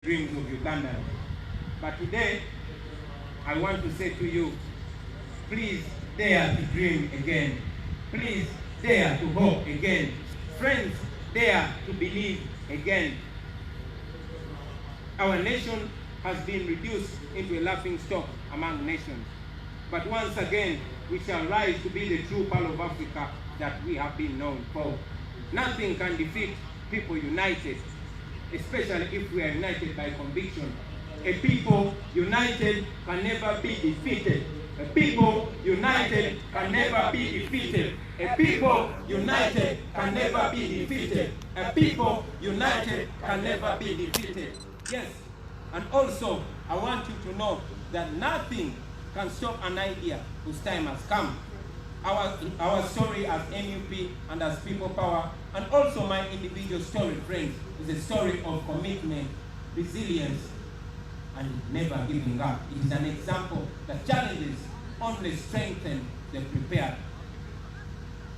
dreams of Ugandans. But today, I want to say to you, please dare to dream again. Please dare to hope again. Friends, dare to believe again. Our nation has been reduced into a laughing stock among nations. But once again, we shall rise to be the true Pearl of Africa that we have been known for. Nothing can defeat people united, especially if we are united by conviction. A people united can never be defeated. A people united can never be defeated. A people united can never be defeated. A people united can never be defeated. Yes, and also I want you to know that nothing can stop an idea whose time has come. Our story as NUP and as People Power, and also my individual story, friends, is a story of commitment, resilience, and never giving up. It is an example that challenges only strengthen the prepared.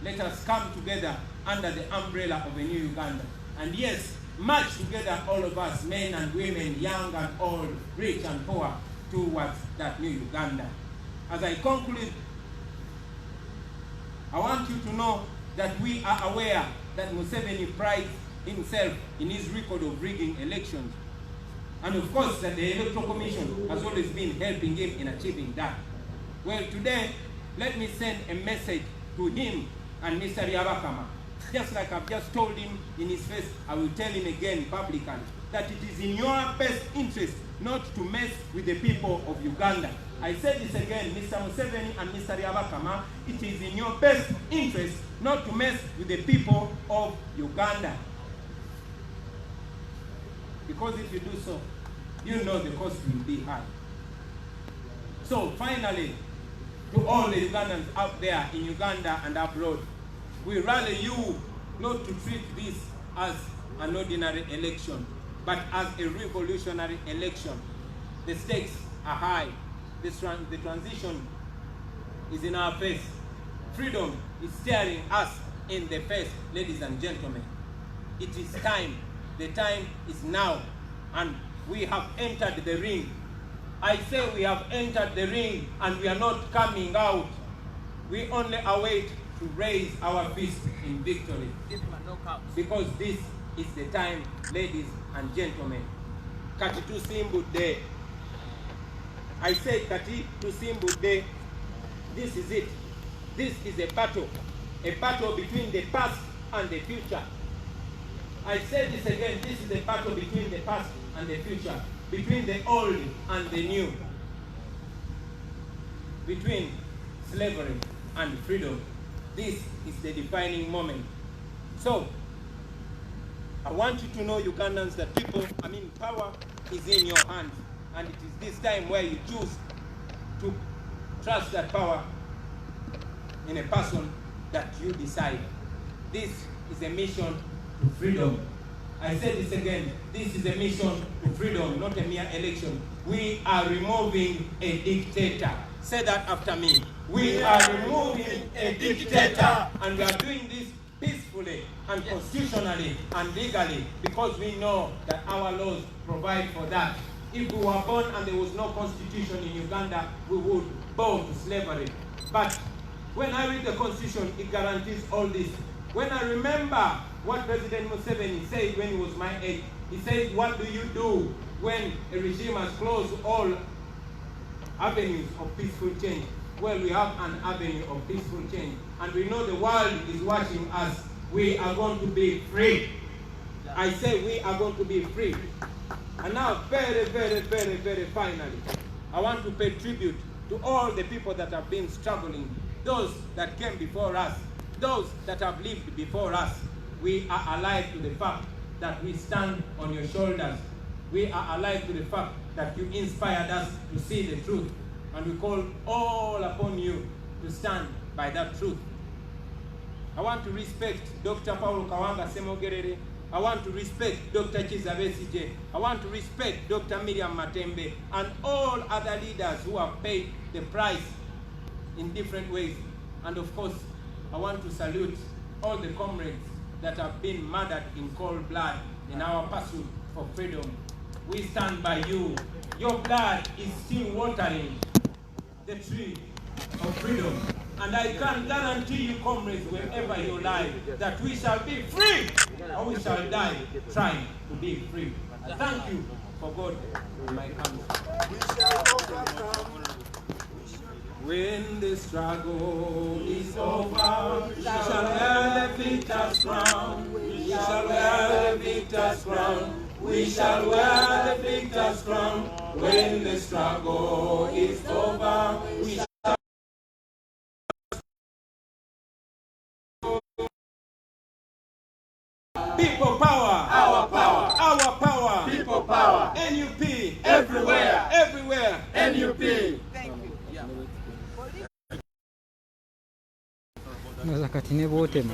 Let us come together under the umbrella of a new Uganda. And yes, march together, all of us, men and women, young and old, rich and poor, towards that new Uganda. As I conclude, I want you to know that we are aware that Museveni prides himself in his record of rigging elections. And of course, that the Electoral Commission has always been helping him in achieving that. Well, today, let me send a message to him and Mr. Ryabakama. Just like I've just told him in his face, I will tell him again publicly that it is in your best interest not to mess with the people of Uganda. I said this again, Mr. Museveni and Mr. Ryabakama, it is in your best interest not to mess with the people of Uganda. Because if you do so, you know the cost will be high. So finally, to all the Ugandans out there in Uganda and abroad, we rally you not to treat this as an ordinary election, but as a revolutionary election. The stakes are high. The transition is in our face. Freedom is staring us in the face, ladies and gentlemen. It is time. The time is now. And we have entered the ring. I say we have entered the ring and we are not coming out. We only await to raise our fist in victory. Because this is the time, ladies and gentlemen. Kati tusimbudde. I say kati tusimbudde. This is it. This is a battle between the past and the future. I say this again, this is a battle between the past and the future, between the old and the new, between slavery and freedom. This is the defining moment. So, I want you to know, Ugandans, that power is in your hands. And it is this time where you choose to trust that power in a person that you decide. This is a mission to freedom. I say this again, this is a mission to freedom, not a mere election. We are removing a dictator. Say that after me. We are removing a dictator, and we are doing this peacefully and constitutionally and legally, because we know that our laws provide for that. If we were born and there was no constitution in Uganda, we would bow to slavery. But when I read the constitution, it guarantees all this. When I remember what President Museveni said when he was my age, he said, what do you do when a regime has closed all avenues of peaceful change? Well, we have an avenue of peaceful change, and we know the world is watching us. We are going to be free. I say we are going to be free. And now, very, very, very, very finally, I want to pay tribute to all the people that have been struggling, those that came before us, those that have lived before us. We are alive to the fact that we stand on your shoulders. We are alive to the fact that you inspired us to see the truth. And we call all upon you to stand by that truth. I want to respect Dr. Paulo Kawanga Semogerere. I want to respect Dr. Kiza Besigye. I want to respect Dr. Miriam Matembe and all other leaders who have paid the price in different ways. And of course, I want to salute all the comrades that have been murdered in cold blood in our pursuit for freedom. we stand by you. Your blood is still watering the tree of freedom. And I can guarantee you, comrades, wherever you lie, that we shall be free, or we shall die trying to be free. Thank you for God and my country. We shall overcome. When the struggle is over, we shall wear the victor's crown. We shall wear the victor's crown. We shall wear the victor's crown. When the struggle is over, we shall people power, Our power. our power, People power. NUP, Everywhere. everywhere. NUP. Naweza katine wote ma.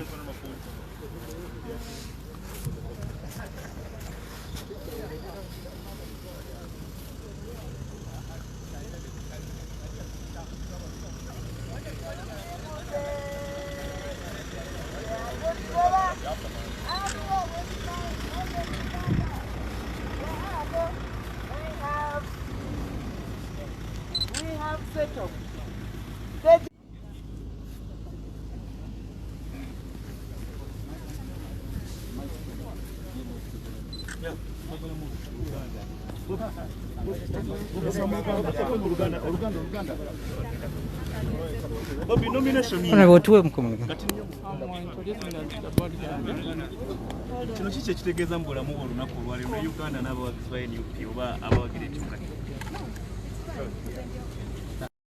We have set up. Bobi nomination Unavotuwe mkomo. Kino kiki ekitegeeza mu bulamu olunaku olwaleero ne Uganda n'abawagizi ba NUP oba abawagira ekimula